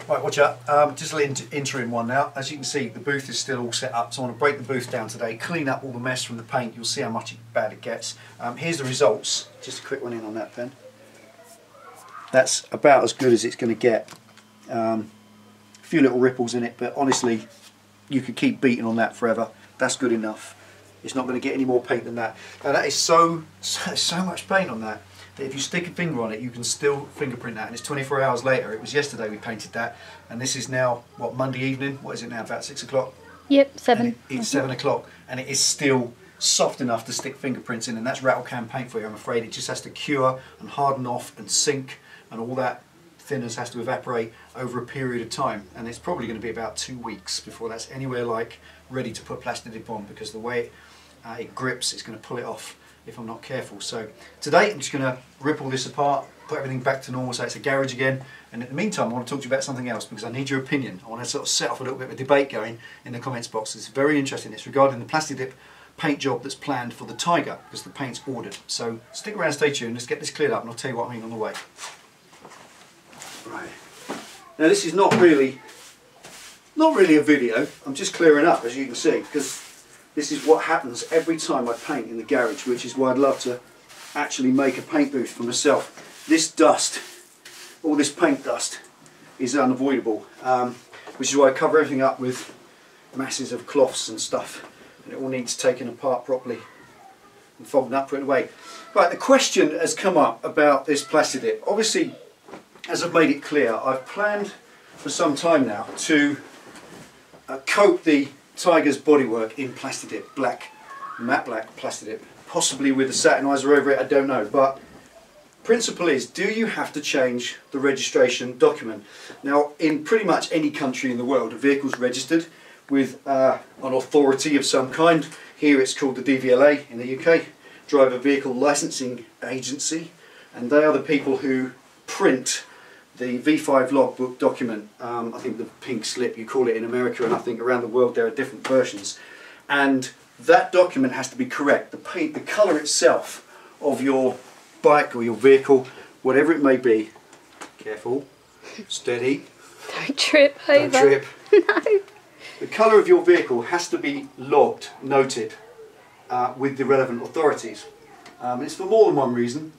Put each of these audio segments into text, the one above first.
Right, watch out. Just a little interim one now. As you can see, the booth is still all set up, so I want to break the booth down today, clean up all the mess from the paint. You'll see how much bad it gets. Here's the results. Just a quick one in on that pen. That's about as good as it's going to get. A few little ripples in it, but honestly, you could keep beating on that forever. That's good enough. It's not going to get any more paint than that. Now that is so much paint on that, that if you stick a finger on it, you can still fingerprint that. And it's 24 hours later. It was yesterday we painted that, and this is now, what, Monday evening? What is it now, about 6 o'clock? Yep, 7. It's 7 o'clock, and it is still soft enough to stick fingerprints in, and that's rattle can paint for you, I'm afraid. It just has to cure and harden off and sink, and all that thinners has to evaporate over a period of time, and it's probably going to be about 2 weeks before that's anywhere like ready to put plastidip on, because the way it grips, it's going to pull it off if I'm not careful. So today I'm just going to rip all this apart, put everything back to normal so it's a garage again, and in the meantime I want to talk to you about something else, because I need your opinion. I want to sort of set off a little bit of a debate going in the comments box. It's very interesting. It's regarding the plastidip paint job that's planned for the Tiger, because the paint's ordered. So stick around, stay tuned, let's get this cleared up and I'll tell you what I mean on the way. Right. Now this is not really a video, I'm just clearing up, as you can see, because this is what happens every time I paint in the garage, which is why I'd love to actually make a paint booth for myself. This dust, all this paint dust, is unavoidable, which is why I cover everything up with masses of cloths and stuff, and it all needs taken apart properly and folded up, put away. Right, the question has come up about this plastidip. Obviously, as I've made it clear, I've planned for some time now to coat the Tiger's bodywork in plastidip, matte black plastidip, possibly with a satinizer over it, I don't know. But principle is, do you have to change the registration document? Now, in pretty much any country in the world, a vehicle's registered with an authority of some kind. Here it's called the DVLA in the UK, Driver Vehicle Licensing Agency, and they are the people who print the V5 logbook document. I think the pink slip you call it in America, and I think around the world there are different versions. And that document has to be correct. The paint, the colour itself of your bike or your vehicle, whatever it may be, careful, steady, Don't trip over. don't trip. No. The colour of your vehicle has to be logged, noted, with the relevant authorities. It's for more than one reason.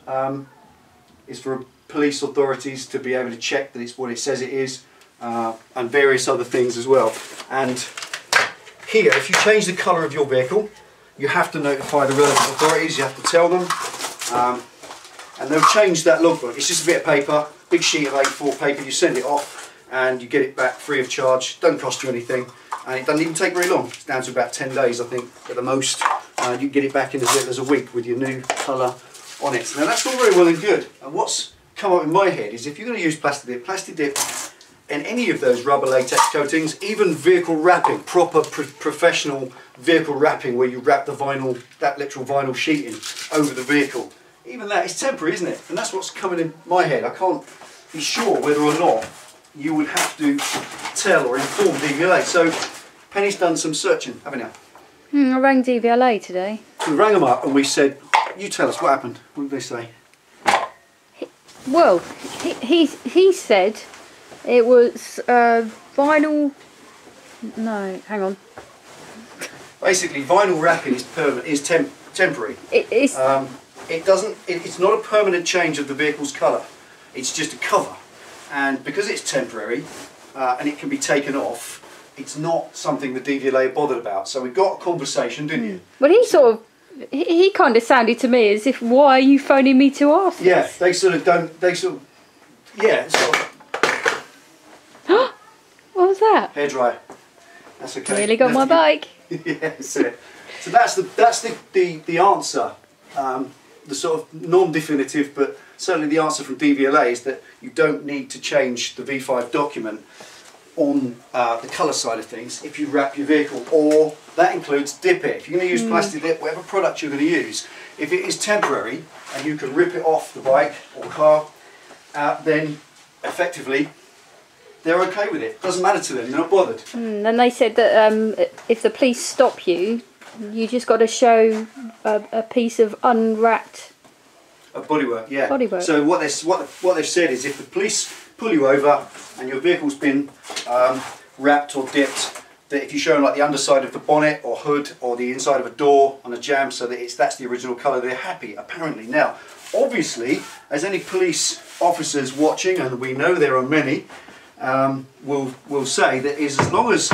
It's for police authorities to be able to check that it's what it says it is, and various other things as well. And here, if you change the colour of your vehicle, you have to notify the relevant authorities, you have to tell them, and they'll change that logbook. It's just a bit of paper, big sheet of A4 paper, you send it off and you get it back free of charge, doesn't cost you anything, and it doesn't even take very long. It's down to about 10 days I think at the most, and you can get it back in as little as a week with your new colour on it. Now that's all very well and good, and what's come up in my head is, if you're going to use plastidip in any of those rubber latex coatings, even vehicle wrapping, proper professional vehicle wrapping where you wrap the vinyl, that literal vinyl sheeting over the vehicle, even that is temporary, isn't it? And that's what's coming in my head. I can't be sure whether or not you would have to tell or inform DVLA. So Penny's done some searching, haven't you? I rang DVLA today. We rang them up and we said, you tell us what happened. What did they say? Well, he said it was vinyl. No, hang on. Basically, vinyl wrapping is temporary. It's It's not a permanent change of the vehicle's colour. It's just a cover, and because it's temporary and it can be taken off, it's not something the DVLA are bothered about. So we got a conversation, didn't you? Well, he kind of sounded to me as if, why are you phoning me to ask Yeah, this? they sort of don't. They sort of, yeah, sort of. What was that? Hairdryer. That's okay. Nearly got my bike. Yeah, that's it. So that's the answer. The sort of non-definitive, but certainly the answer from DVLA is that you don't need to change the V5 document on the colour side of things if you wrap your vehicle, or that includes dip it. If you're going to use plastidip, whatever product you're going to use, if it is temporary and you can rip it off the bike or car, then effectively they're okay with it. Doesn't matter to them, they're not bothered. And they said that if the police stop you, you just got to show a piece of unwrapped bodywork, yeah. Bodywork. So what they've said is, if the police pull you over and your vehicle's been wrapped or dipped, that if you show them like the underside of the bonnet or hood or the inside of a door on a jamb, so that that's the original colour, they're happy apparently. Now obviously, as any police officers watching, and we know there are many, will say that is, as long as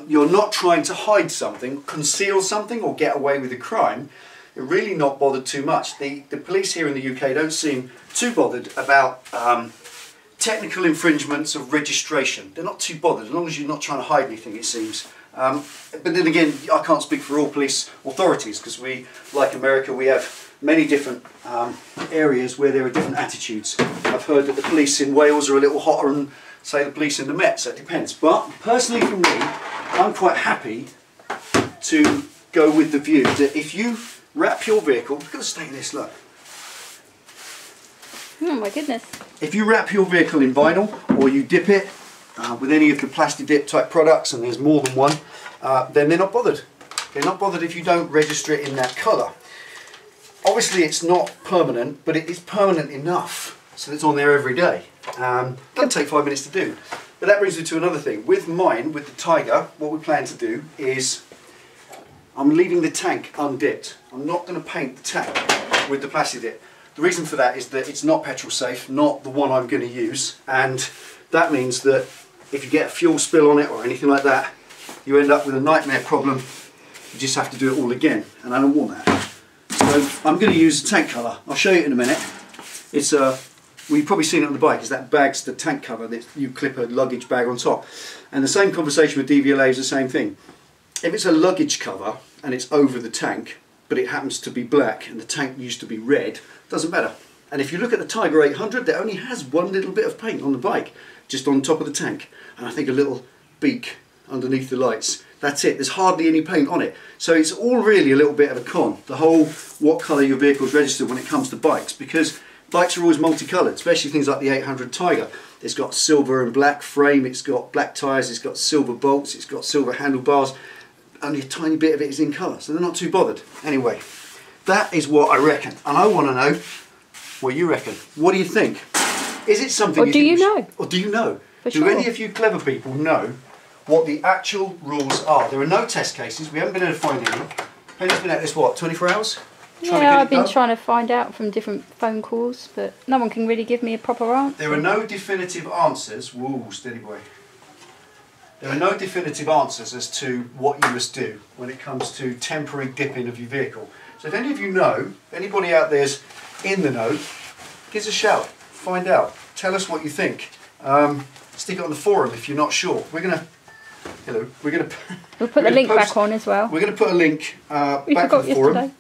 you're not trying to hide something, conceal something or get away with a crime, you're really not bothered too much. The police here in the UK don't seem too bothered about technical infringements of registration. They're not too bothered as long as you're not trying to hide anything, it seems. But then again, I can't speak for all police authorities, because we, like America, we have many different areas where there are different attitudes. I've heard that the police in Wales are a little hotter than, say, the police in the Met, so it depends. But personally for me, I'm quite happy to go with the view that if you wrap your vehicle, we've got to stay in this, look. Oh my goodness. If you wrap your vehicle in vinyl, or you dip it with any of the Plastidip type products, and there's more than one, then they're not bothered. They're not bothered if you don't register it in that colour. Obviously it's not permanent, but it is permanent enough so that it's on there every day. Doesn't take 5 minutes to do. But that brings me to another thing. With mine, with the Tiger, what we plan to do is I'm leaving the tank undipped. I'm not going to paint the tank with the Plastidip. The reason for that is that it's not petrol safe, not the one I'm going to use, and that means that if you get a fuel spill on it or anything like that, you end up with a nightmare problem. You just have to do it all again, and I don't want that. So I'm going to use the tank colour. I'll show you in a minute. It's well, you've probably seen it on the bike, is that bag's the tank cover that you clip a luggage bag on top. And the same conversation with DVLA is the same thing. If it's a luggage cover and it's over the tank, but it happens to be black and the tank used to be red, doesn't matter. And if you look at the Tiger 800, that only has one little bit of paint on the bike, just on top of the tank, and I think a little beak underneath the lights. That's it. There's hardly any paint on it. So it's all really a little bit of a con, the whole what colour your vehicle's registered when it comes to bikes, because bikes are always multicoloured, especially things like the 800 Tiger. It's got silver and black frame, it's got black tyres, it's got silver bolts, it's got silver handlebars. Only a tiny bit of it is in colour, so they're not too bothered. Anyway, that is what I reckon, and I want to know what you reckon. What do you think? Is it something Or do you know? Or do you know? For Do sure. any of you clever people know what the actual rules are? There are no test cases, we haven't been able to find any. Penny's been at this, what, 24 hours? Yeah, I've been trying to find out from different phone calls, but no one can really give me a proper answer. There are no definitive answers. Whoa, steady boy. There are no definitive answers as to what you must do when it comes to temporary dipping of your vehicle. So if any of you know, anybody out there's in the know, give us a shout, find out, tell us what you think. Stick it on the forum if you're not sure. We'll put the link back on as well. We're going to put a link back on the forum.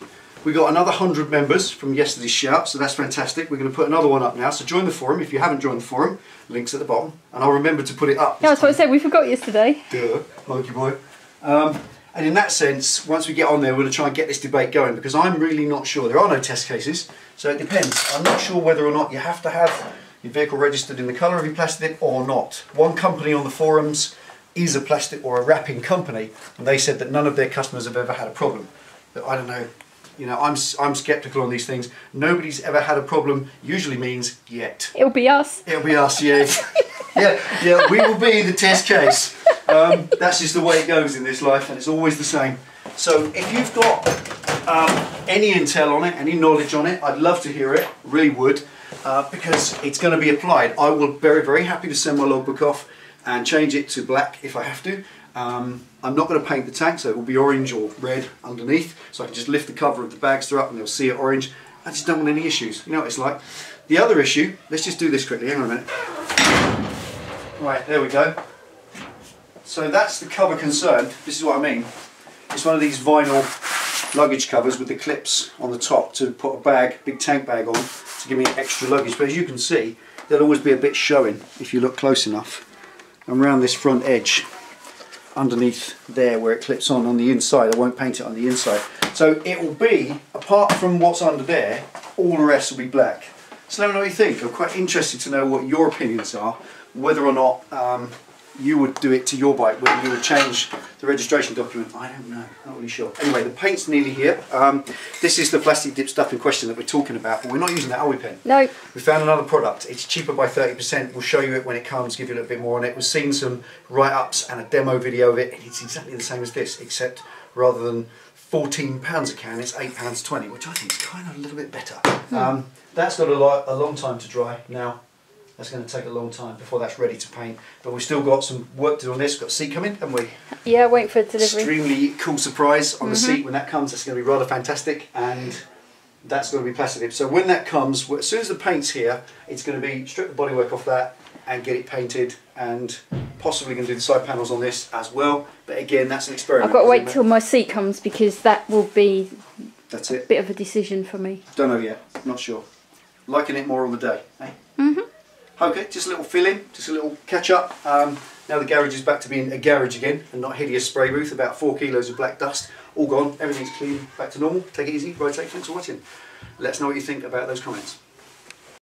We got another 100 members from yesterday's shout, so that's fantastic. We're going to put another one up now, so join the forum if you haven't joined the forum. Links at the bottom, and I'll remember to put it up. Yeah, that's what I said, we forgot yesterday. Duh, monkey boy. And in that sense, once we get on there, we're going to try and get this debate going, because I'm really not sure. There are no test cases, so it depends. I'm not sure whether or not you have to have your vehicle registered in the colour of your Plastidip or not. One company on the forums is a plastic or a wrapping company, and they said that none of their customers have ever had a problem. But I don't know. You know, I'm sceptical on these things. Nobody's ever had a problem usually means yet. It'll be us. It'll be us, yeah. yeah, we will be the test case. That's just the way it goes in this life, and it's always the same. So if you've got any intel on it, any knowledge on it, I'd love to hear it, really would, because it's going to be applied. I will be very, very happy to send my logbook off and change it to black if I have to. I'm not going to paint the tank, so it will be orange or red underneath, so I can just lift the cover of the bagster up and they'll see it orange. I just don't want any issues. You know what it's like. The other issue, let's just do this quickly, hang on a minute. Right, there we go. So that's the cover concerned. This is what I mean. It's one of these vinyl luggage covers with the clips on the top to put a bag, big tank bag on, to give me extra luggage. But as you can see, there'll always be a bit showing if you look close enough. And around this front edge, underneath there where it clips on the inside. I won't paint it on the inside. So it will be, apart from what's under there, all the rest will be black. So let me know what you think. I'm quite interested to know what your opinions are, whether or not you would do it to your bike, whether you would change the registration document. I don't know, not really sure. Anyway, the paint's nearly here. This is the plastic dip stuff in question that we're talking about, but we're not using that, are we, Pen? No. We found another product. It's cheaper by 30%. We'll show you it when it comes, give you a little bit more on it. We've seen some write-ups and a demo video of it, and it's exactly the same as this, except rather than £14 a can, it's £8.20, which I think is kind of a little bit better. That's got a long time to dry now. That's going to take a long time before that's ready to paint. But we've still got some work to do on this. We've got a seat coming, haven't we? Yeah, waiting for delivery. Extremely cool surprise on the seat when that comes. That's going to be rather fantastic. And that's going to be plastic. So when that comes, as soon as the paint's here, it's going to be strip the bodywork off that and get it painted, and possibly going to do the side panels on this as well. But again, that's an experiment. I've got to wait till my seat comes, because that will be that's it. A bit of a decision for me. Don't know yet. Not sure. Liking it more on the day. Eh? Okay, just a little fill-in, just a little catch-up. Now the garage is back to being a garage again and not hideous spray booth. About 4 kilos of black dust, all gone. Everything's clean, back to normal. Take it easy. Right, thanks for watching. Let us know what you think about those comments.